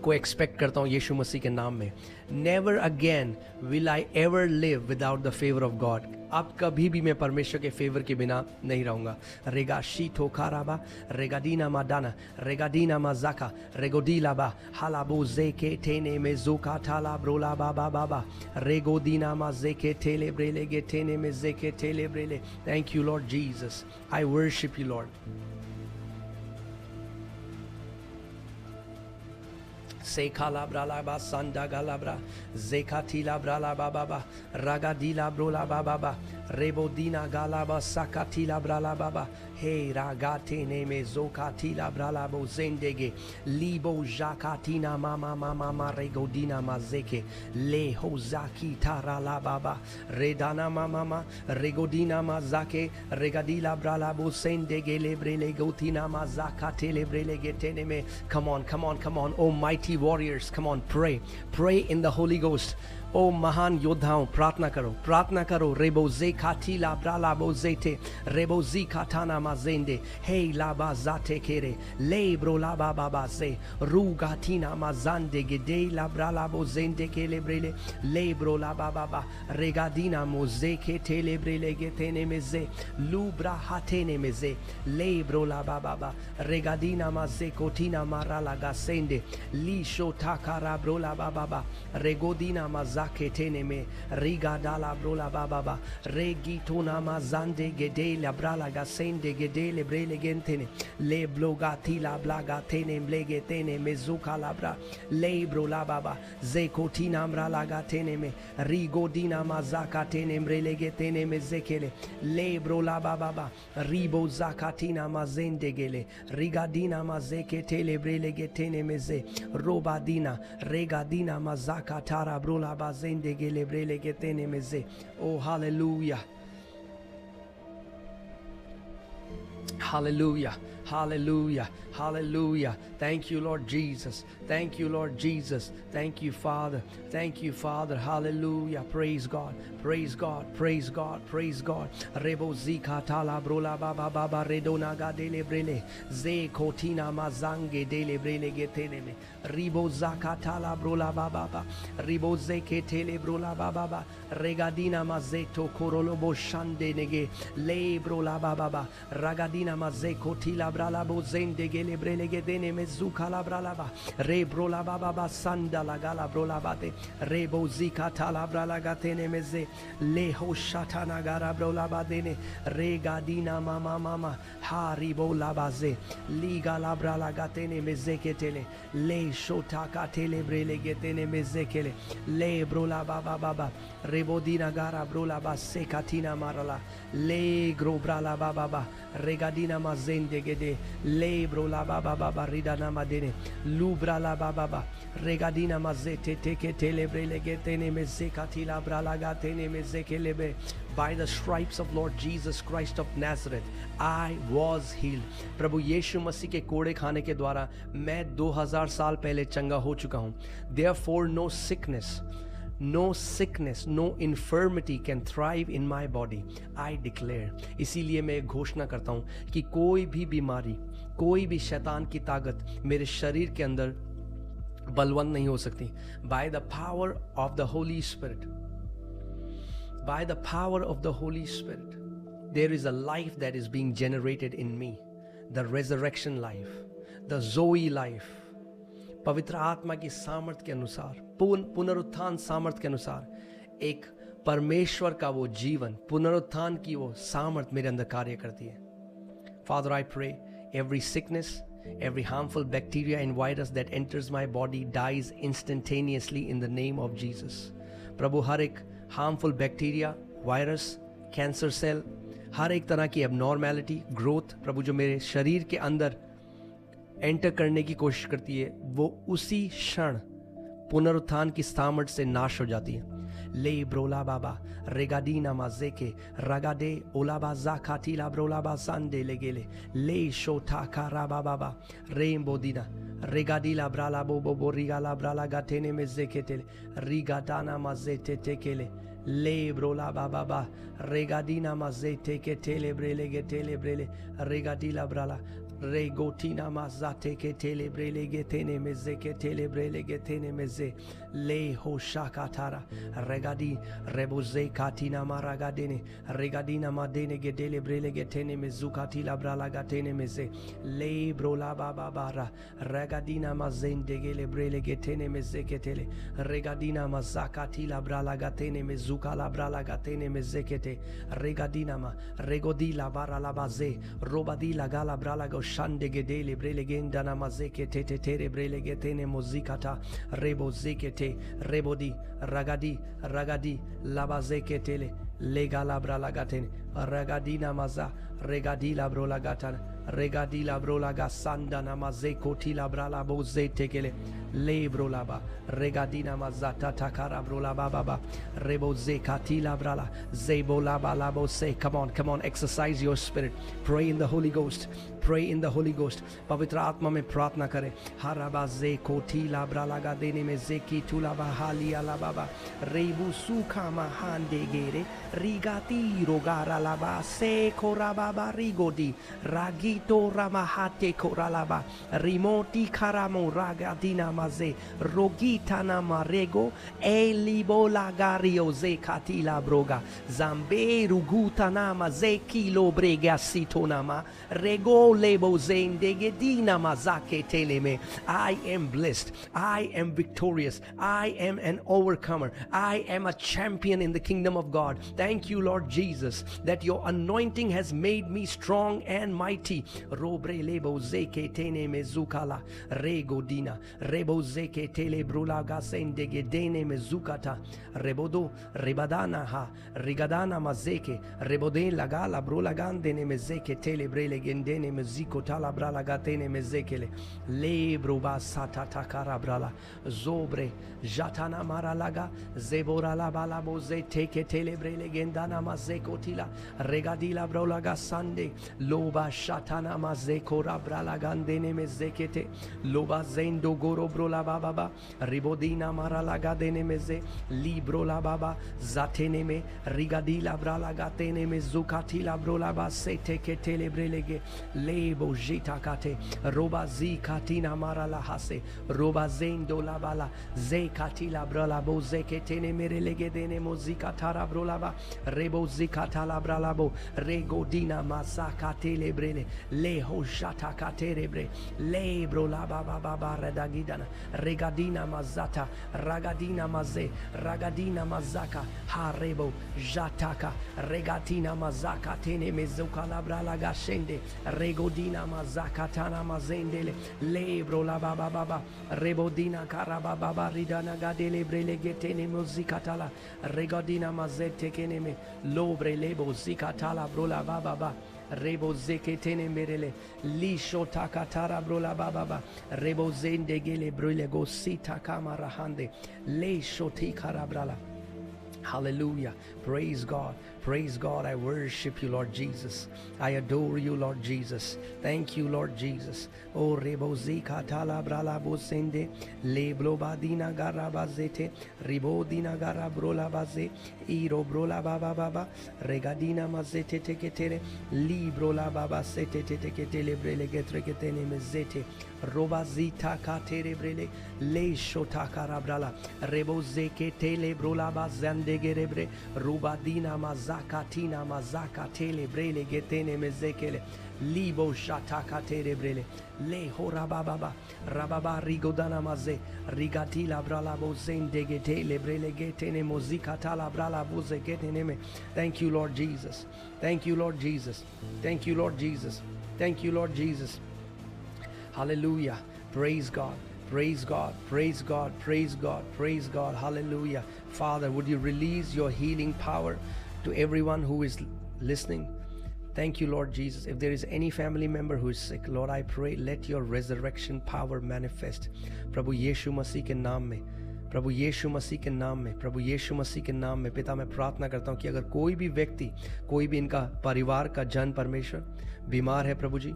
को एक्सपेक्ट करता हूँ यीशु मसीह के नाम में. Never again will I ever live without the favour of God. अब कभी भी मैं परमेश्वर के फेवर के बिना नहीं रहूंगा. रेगा शीथो खाराबा रेगादीना मादाना रेगादीना माजाका रेगोदीला बा हालाबो जेके टेने में जोका थाला ब्रोला बाबा बाबा रेगोदीना मा जेके टेले ब्रेले गे टेने में जेके टेले ब्रेले. Thank you Lord Jesus. I worship you Lord. Sekala brala ba sanda galabra zekatila brala baba ba ragadila brola baba ba rebodina galaba sakatila brala baba he ragate ne me zokatila brala bo zendege libo jakatina mama mama ma regodina mazeke le hozaki tarala baba redana mama ma regodina mazake regadila brala bo zendege lebrele gotina mazakate lebrele getene me. Come on, come on, come on, oh mighty warriors, come on, pray in the Holy Ghost. ओ महान योद्धाओं प्रार्थना करो. रेबोजे खाटीला ब्राला बोजेते रेबोजी खाटाना माजेंडे हे लाबा जाते केरे ले ब्रोला बाबा बाजे रूगाटीना माजांडे गेडे ला ब्राला बोजेंडे केले ब्रेले ले ब्रोला बाबा बा रेगादीना मोजे के टेले ब्रेले गेतेने मेजे लूब्रा हाटेने मेजे ले ब्रोला बाबा बा रेगादीना माजे कोटीना मारा लगा सेंडे ली शोटा कारा ब्रोला बाबा बा रेगोदीना माजा ketene me riga dala brola baba ba regi tona mazande gede la brala gasende gede le brele gentene le blogati la blaga tene mlege tene mezuka la bra le brola baba zekotina mrala gatene me rigodina mazaka tene mrele getene mezekele le brola baba ba ribo zakatina mazende gele rigadina mazeke tele brele getene meze robadina regadina mazaka tara brola zende gelebrele getene meze. Oh hallelujah. Hallelujah. Hallelujah. Hallelujah. Thank you, Lord Jesus. Thank you, Lord Jesus. Thank you, Father. Thank you, Father. Hallelujah. Praise God. Praise God. Praise God. Praise God. Rebo zika tala brola baba baba redona ga dele brele ze kotina mazange dele brele getene me ribo zaka tala brola baba baba ribo zeke tele brola baba baba regadina mazeto korolobo shande nege le brola baba baba ragadi regadina mazeko tila brala bo zende gele brele gedene mezuka la brala ba re brola baba ba sanda la gala brola bate re bo zika tala brala gatene meze le ho shatana gara brola badene regadina mama mama haribo la baze liga la brala gatene mezeke tele le shota katele brele getene mezekele le brola baba baba rebodina gara brola ba sekatina marala le gro brala baba ba regadina mazende gede le brola baba baba ridana madene lubra la baba ba regadina mazete teke tele brele getene mezekatila brala gatene mezekelebe. By the stripes of Lord Jesus Christ of Nazareth, I was healed. प्रभु यीशु मसीह के कोड़े खाने के द्वारा मैं 2000 साल पहले चंगा हो चुका हूँ. Therefore no sickness, no infirmity can thrive in my body. I declare. इसीलिए मैं घोषणा करता हूँ कि कोई भी बीमारी, कोई भी शैतान की ताकत मेरे शरीर के अंदर बलवंत नहीं हो सकती. By the power of the Holy Spirit. By the power of the Holy Spirit, there is a life that is being generated in me. The resurrection life, the Zoe life. पवित्र आत्मा की सामर्थ के अनुसार, पुनरुत्थान सामर्थ के अनुसार एक परमेश्वर का वो जीवन, पुनरुत्थान की वो सामर्थ मेरे अंदर कार्य करती है. Father, I pray every sickness, every harmful bacteria and virus that enters my body dies instantaneously in the name of Jesus. प्रभु हर एक harmful bacteria, virus, cancer cell, हर एक तरह की एबनॉर्मैलिटी, ग्रोथ, प्रभु जो मेरे शरीर के अंदर एंटर करने की कोशिश करती है, वो उसी क्षण पुनरुत्थान की सामर्थ से नाश हो जाती है. ले ब्रोला बाबा रेगाडीना माजेके रगाडे ओलाबा जाकाटीला ब्रोलाबा सांडे लेगेले ले शोटा काराबा बाबा रेमबोदीना regadila brala bobo borigala brala gatene mezeketele rigadana mazete tekele lebro la baba regadina mazete ketele brele getele brele regadila brala regotina mazate ketele brele getene mezeketele brele getene meze le hoshakatara regadi reboze katina maragadene regadina madene gedele brele getene mezukati la brala gatene meze le brola baba bara regadina mazende gele brele getene mezeketele regadina mazakati la brala gatene mezuka la brala gatene mezekete regadina ma regodila bara la baze robadi la gala brala shande gedele brele gendana mazeke tete tere brele getene muzikata rebo zekete rebodi ragadi labazeke tele legala brala gatene ragadina maza regadila brola gatana regadila brola gasanda namaze kotila brala boze tekele le brolaba regadina mazata takara brola baba reboze katila brala zebola balabo say come on exercise your spirit, pray in the Holy Ghost, pray in the Holy Ghost. पवित्र आत्मा में प्रार्थना करें. हराबाजे कोटीला ब्रालागा देने में जेकी तुला बहाली अला बाबा रेबू सुखा महांडे गेरे रिगाती रोगारा लाबा से कोरा बाबा रिगोदी रागीतो ramahate koralaba rimoti karamo ragadina maze rogita na marego elibola gario ze katila broga zambe ruguta na maze kilo brega sitonama rego lebo zendegedina mazake teleme. I am blessed, I am victorious, I am an overcomer, I am a champion in the kingdom of God. Thank you, Lord Jesus, that your anointing has made me strong and mighty. Robre lebo zeke tene mezukala regodina rebo zeke tele brula gasende gedene mezukata rebodo rebadana ha rigadana mazeke rebode lagala brula gandene mezeke tele brele gendene meziko tala brala gatene mezekele lebro basata takara brala zobre jatana maralaga zebora la bala boze teke tele brele gendana mazeko tila regadila brula gasande loba shata tana mazeko rabrala gandene mezekete loba zendo goro brola baba ribodina marala gadene meze libro la baba zatene me rigadila brala gatene me zukati la brola ba sete ketele brelege lebo jita kate roba zi katina marala hase roba zendo la bala ze katila brala bo zeketene merelege dene mozika tara brola ba rebo zikata la brala bo regodina mazaka telebrele le hojata katerebre le brola baba baba redagidana regadina mazata ragadina maze ragadina mazaka harebo jataka regatina mazaka tene mezuka la brala gashende regodina mazaka tana mazendele le brola baba baba rebodina karaba baba ridana gadele brele getene muzika tala regodina mazete keneme lobre lebo zikatala brola baba baba rebo zeketene merele lisho takatara brola baba baba rebo zendegele brule go sita kamara hande le shoti karabrala. Hallelujah. Praise God. Praise God. I worship you, Lord Jesus. I adore you, Lord Jesus. Thank you, Lord Jesus. Oh, rebozi katala brala bosende le blobadina garabazete ribodina garabrola baze iro brola baba baba regadina mazete teketere librola baba sete teketele brele getreketene mezete robazita katere brele le shota karabrala reboze ketele brola bazande gerebre rubadina mazakatina mazakatele brele getene mezekele libo shataka terebrele le horababa rababa rigodana maze rigatila brala bozende getele brele getene mozika tala brala boze getene me. Thank you, Lord Jesus. Thank you, Lord Jesus. Thank you, Lord Jesus. Thank you, Lord Jesus. Hallelujah. Praise God. Praise God, praise God, praise God, praise God. Hallelujah. Father, would you release your healing power to everyone who is listening? Thank you, Lord Jesus. If there is any family member who is sick, Lord, I pray, let your resurrection power manifest. प्रभु यीशु मसीह के नाम में, प्रभु यीशु मसीह के नाम में, प्रभु यीशु मसीह के नाम में पिता मैं प्रार्थना करता हूँ कि अगर कोई भी व्यक्ति, कोई भी इनका परिवार का जन परमेश्वर बीमार है प्रभु जी,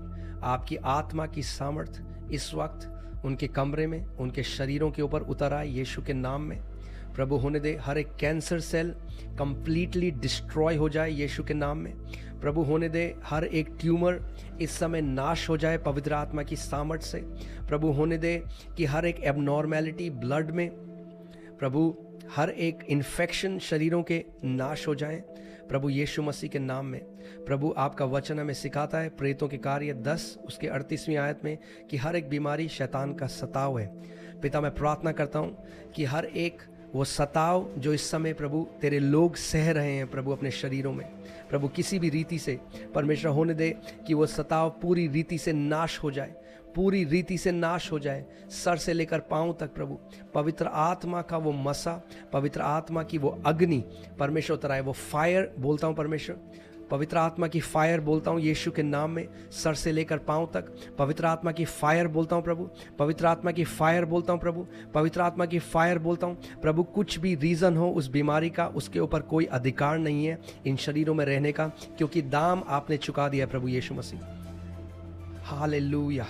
आपकी आत्मा की सामर्थ इस वक्त उनके कमरे में, उनके शरीरों के ऊपर उतर आए यीशु के नाम में। प्रभु होने दे हर एक कैंसर सेल कंप्लीटली डिस्ट्रॉय हो जाए यीशु के नाम में। प्रभु होने दे हर एक ट्यूमर इस समय नाश हो जाए पवित्र आत्मा की सामर्थ से। प्रभु होने दे कि हर एक एबनॉर्मेलिटी ब्लड में, प्रभु हर एक इन्फेक्शन शरीरों के नाश हो जाएं प्रभु यीशु मसीह के नाम में। प्रभु आपका वचन हमें सिखाता है प्रेतों के कार्य 10 उसके 38वीं आयत में कि हर एक बीमारी शैतान का सताव है। पिता मैं प्रार्थना करता हूँ कि हर एक वो सताव जो इस समय प्रभु तेरे लोग सह रहे हैं प्रभु अपने शरीरों में, प्रभु किसी भी रीति से परमेश्वर होने दे कि वो सताव पूरी रीति से नाश हो जाए, पूरी रीति से नाश हो जाए, सर से लेकर पांव तक। प्रभु पवित्र आत्मा का वो मसा, पवित्र आत्मा की वो अग्नि परमेश्वर उतराए, वो फायर बोलता हूँ परमेश्वर, पवित्र आत्मा की फायर बोलता हूँ यीशु के नाम में, सर से लेकर पांव तक पवित्र आत्मा की फायर बोलता हूँ प्रभु, पवित्र आत्मा की फायर बोलता हूँ प्रभु, पवित्र आत्मा की फायर बोलता हूँ प्रभु। कुछ भी रीज़न हो उस बीमारी का, उसके ऊपर कोई अधिकार नहीं है इन शरीरों में रहने का, क्योंकि दाम आपने चुका दिया प्रभु Yeshu Masih. Hallelujah,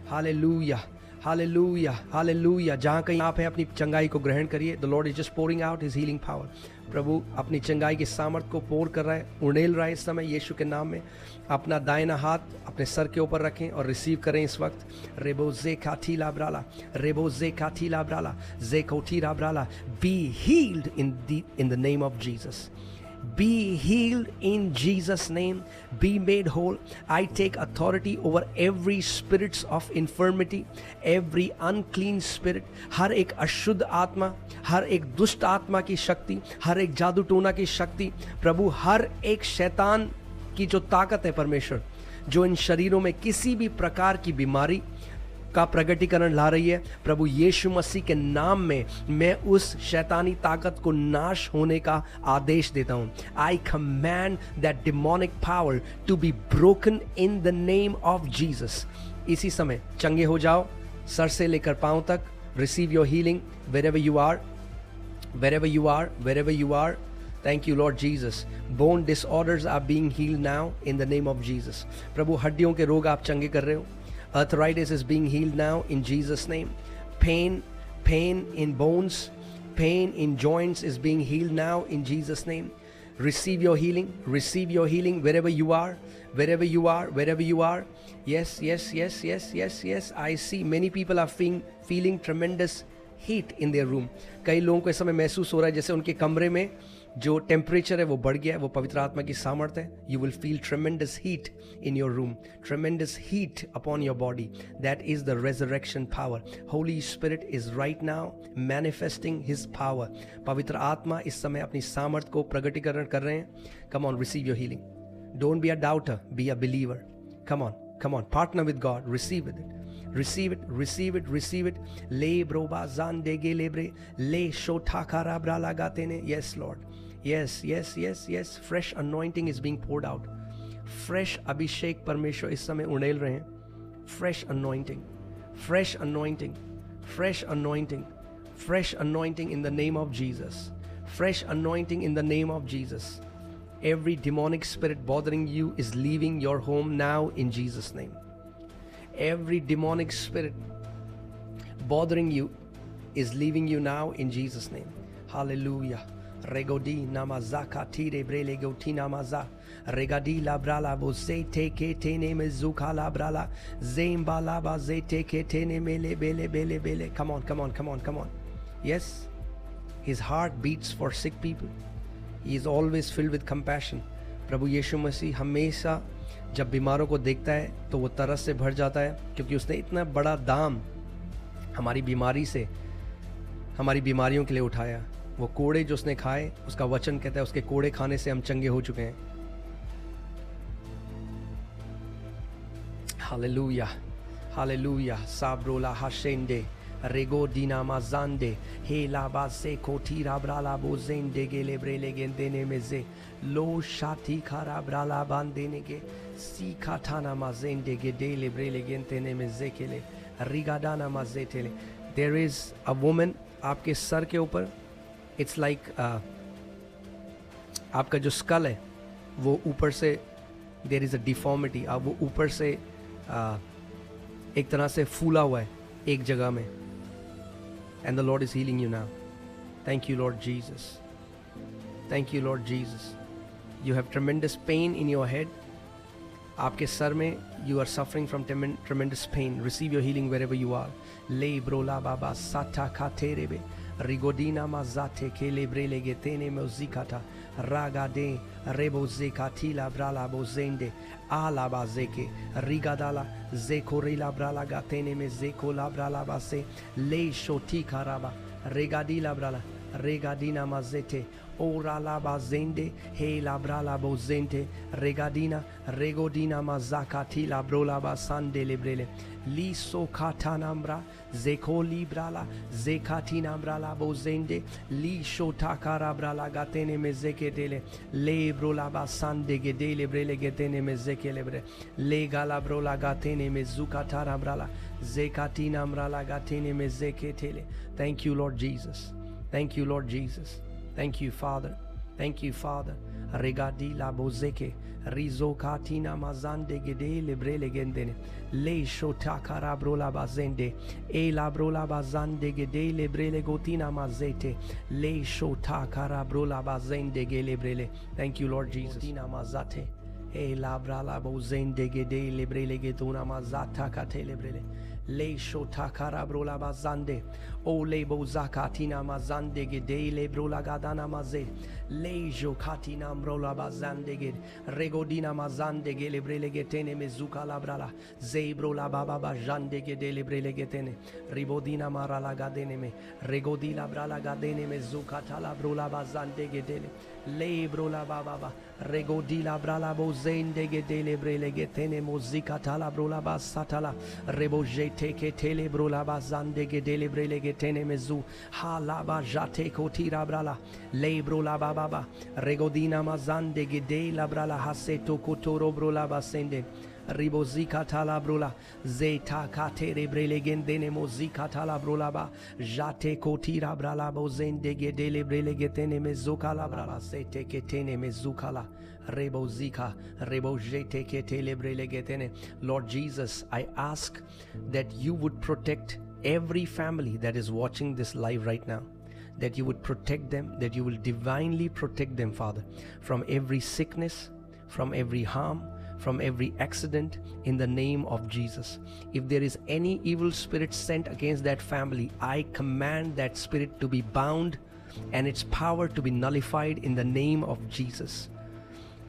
hallelujah, hallelujah, hallelujah. जहाँ कहीं आप हैं अपनी चंगाई को ग्रहण करिए। The Lord is just pouring out his healing power. प्रभु अपनी चंगाई की सामर्थ को पोर कर रहा है, उड़ेल रहा है इस समय यीशु के नाम में। अपना दाहिना हाथ अपने सर के ऊपर रखें और रिसीव करें इस वक्त। रेबोजे काठीला ब्राला, रेबोजे काठीला ब्राला, जे कोठीरा ब्राला। Be healed in the name of Jesus. Be healed in Jesus' name. Be made whole. I take authority over every spirits of infirmity, every unclean spirit. हर एक अशुद्ध आत्मा, हर एक दुष्ट आत्मा की शक्ति, हर एक जादू टोना की शक्ति, प्रभु हर एक शैतान की जो ताकत है परमेश्वर, जो इन शरीरों में किसी भी प्रकार की बीमारी का प्रगटीकरण ला रही है, प्रभु यीशु मसीह के नाम में मैं उस शैतानी ताकत को नाश होने का आदेश देता हूं। I command that demonic power to be broken in the name of Jesus. इसी समय चंगे हो जाओ सर से लेकर पांव तक। Receive your healing wherever you are, wherever you are, wherever you are. Thank you, Lord Jesus. Bone disorders are being healed now in the name of Jesus. प्रभु हड्डियों के रोग आप चंगे कर रहे हो. Arthritis is being healed now in Jesus' name. Pain in bones, pain in joints is being healed now in Jesus' name. Receive your healing. Receive your healing wherever you are. Wherever you are. Wherever you are. Yes. I see many people are feeling tremendous heat in their room. कई लोगों को इस समय महसूस हो रहा है जैसे उनके कमरे में जो टेम्परेचर है वो बढ़ गया है. वो पवित्र आत्मा की सामर्थ्य है. You will feel tremendous heat in your room. Tremendous heat upon your body. That is the resurrection power. Holy Spirit is right now manifesting His power. पवित्र आत्मा इस समय अपनी सामर्थ्य को प्रगटीकरण कर रहे हैं. Come on, receive your healing. Don't be a doubter, be a believer. Come on, partner with God, receive it. Receive it. Le broba zandege lebre le shotakara brala gatene. Yes, Lord. Yes. Fresh anointing is being poured out. Fresh abhishek परमेश्वर इस समय उड़ेल रहे हैं. Fresh anointing in the name of Jesus. Fresh anointing in the name of Jesus. Every demonic spirit bothering you is leaving your home now in Jesus' name. Every demonic spirit bothering you is leaving you now in Jesus' name. Hallelujah. Regodi namazaka tire brele goti namaza. Regadi labrala bozete ketene mezuka labrala. Zemba laba zete ketene mele bele. Come on. Yes. His heart beats for sick people. He is always filled with compassion. प्रभु यीशु मसीह हमेशा जब बीमारों को देखता है तो वो तरस से भर जाता है, क्योंकि उसने इतना बड़ा दाम हमारी बीमारी से, हमारी बीमारियों के लिए उठाया. वो कोड़े जो उसने खाए, उसका वचन कहता है उसके कोड़े खाने से हम चंगे हो चुके हैं. Hallelujah. साब्रोला हाशेंडे Rego dina mazande he la base kotira brala bozende gele brele gendene meze lo shati kara brala bandene ge si katana mazende gedele brele gendene meze kele rigadana mazetele. There is a woman आपके sir के ऊपर. It's like आपका जो school है वो ऊपर से there is a deformity. आप वो ऊपर से एक तरह से फूला हुआ है एक जगह में. And the Lord is healing you now. Thank you, Lord Jesus. You have tremendous pain in your head. आपके सर में you are suffering from tremendous pain. Receive your healing wherever you are. Le brola baba sata katerebe rigodina mazate kele brele getene mozikata ragade rebo zekatila brala bozende ala bazeke rigadala zekorila brala gatene me zekola brala base le shoti karaba regadila brala regadina mazete ora la bazende he la brala bozente regadina regodina mazakati la brola basande lebrele li so katanambra zeko librala zekatinambra la bozende li shotakara brala gatene mezeketele le brola basande gedele brele getene mezekelebre le gala brola gatene mezukatara brala zekatinambra la gatene mezeketele. Thank you, Lord Jesus. Thank you, Lord Jesus. Thank you, Father. Regadi la bozeke rizo katina mazande gede lebre legendene le shotakara brola bazende e la brola bazande gede lebre legotina mazete le shotakara brola bazende gelebrele. Thank you, Lord Jesus. Tina mazate e la brala bozende gede lebre legetuna mazata katelebrele le shotakara brola bazande o le bozakatina mazande gede le brola gadana maze le jokatina brola bazande gede regodina mazande gele brele getene mezuka la brala ze brola baba bajande gede le brele getene ribodina marala gadene me regodila brala gadene mezuka tala brola bazande gede le brola baba regodila brala bozende gede le brele getene muzika tala brola basatala reboje teke tele brola bazande gedele brele getene mezu halaba jate kotira brala le brola baba regodina mazande gede la brala haseto kotoro brola basende Ribozika tala brola. Zeta katere brele gendene mozika tala brola ba. Jate kotira brala bozende gedele brele getene mezukala brala. Sete ketene mezukala. Rebozika, rebojete ketele brele getene. Lord Jesus, I ask that you would protect every family that is watching this live right now, that you would protect them, that you will divinely protect them, Father, from every sickness, from every harm, from every accident, in the name of Jesus. If there is any evil spirit sent against that family, I command that spirit to be bound and its power to be nullified in the name of Jesus.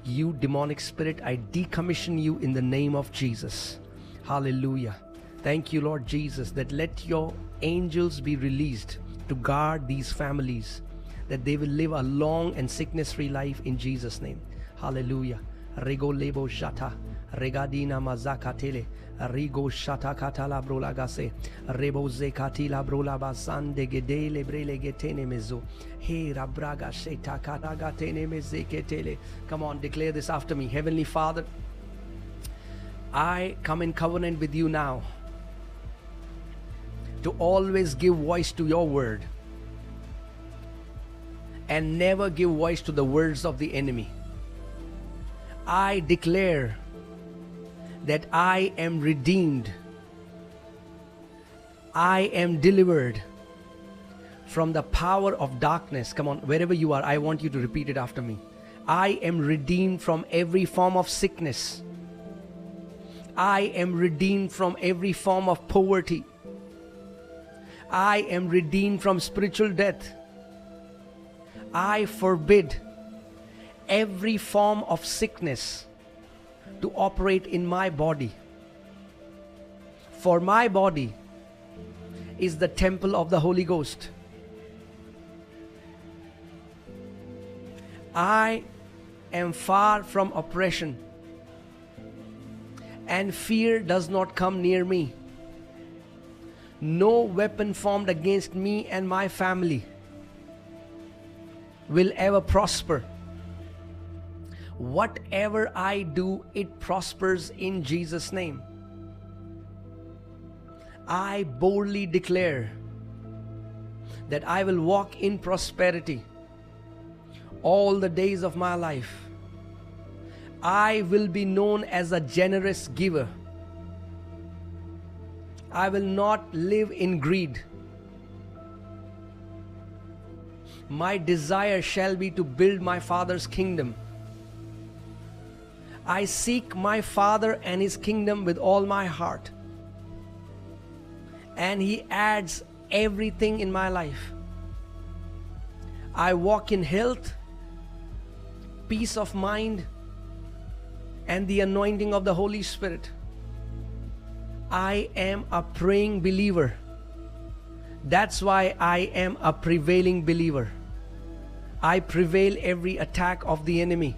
You demonic spirit, I decommission you in the name of Jesus. Hallelujah. Thank you, Lord Jesus, that let your angels be released to guard these families, that they will live a long and sickness-free life in Jesus' name. Hallelujah. Rego lebo shata, regadina mazakatele, rigo shata katala brolagase, rebo zekatila brolaba sande gedele brele getene mezo, he rabraga sheta katagatene mezeketele. Come on, declare this after me. Heavenly Father, I come in covenant with you now to always give voice to your word and never give voice to the words of the enemy. I declare that I am redeemed. I am delivered from the power of darkness. Come on, wherever you are, I want you to repeat it after me. I am redeemed from every form of sickness. I am redeemed from every form of poverty. I am redeemed from spiritual death. I forbid every form of sickness to operate in my body. For my body is the temple of the Holy Ghost. I am far from oppression, and fear does not come near me. No weapon formed against me and my family will ever prosper. Whatever I do, it prospers in Jesus' name. I boldly declare that I will walk in prosperity all the days of my life. I will be known as a generous giver. I will not live in greed. My desire shall be to build my Father's kingdom. I seek my Father and His kingdom with all my heart, and He adds everything in my life. I walk in health, peace of mind, and the anointing of the Holy Spirit. I am a praying believer. That's why I am a prevailing believer. I prevail every attack of the enemy.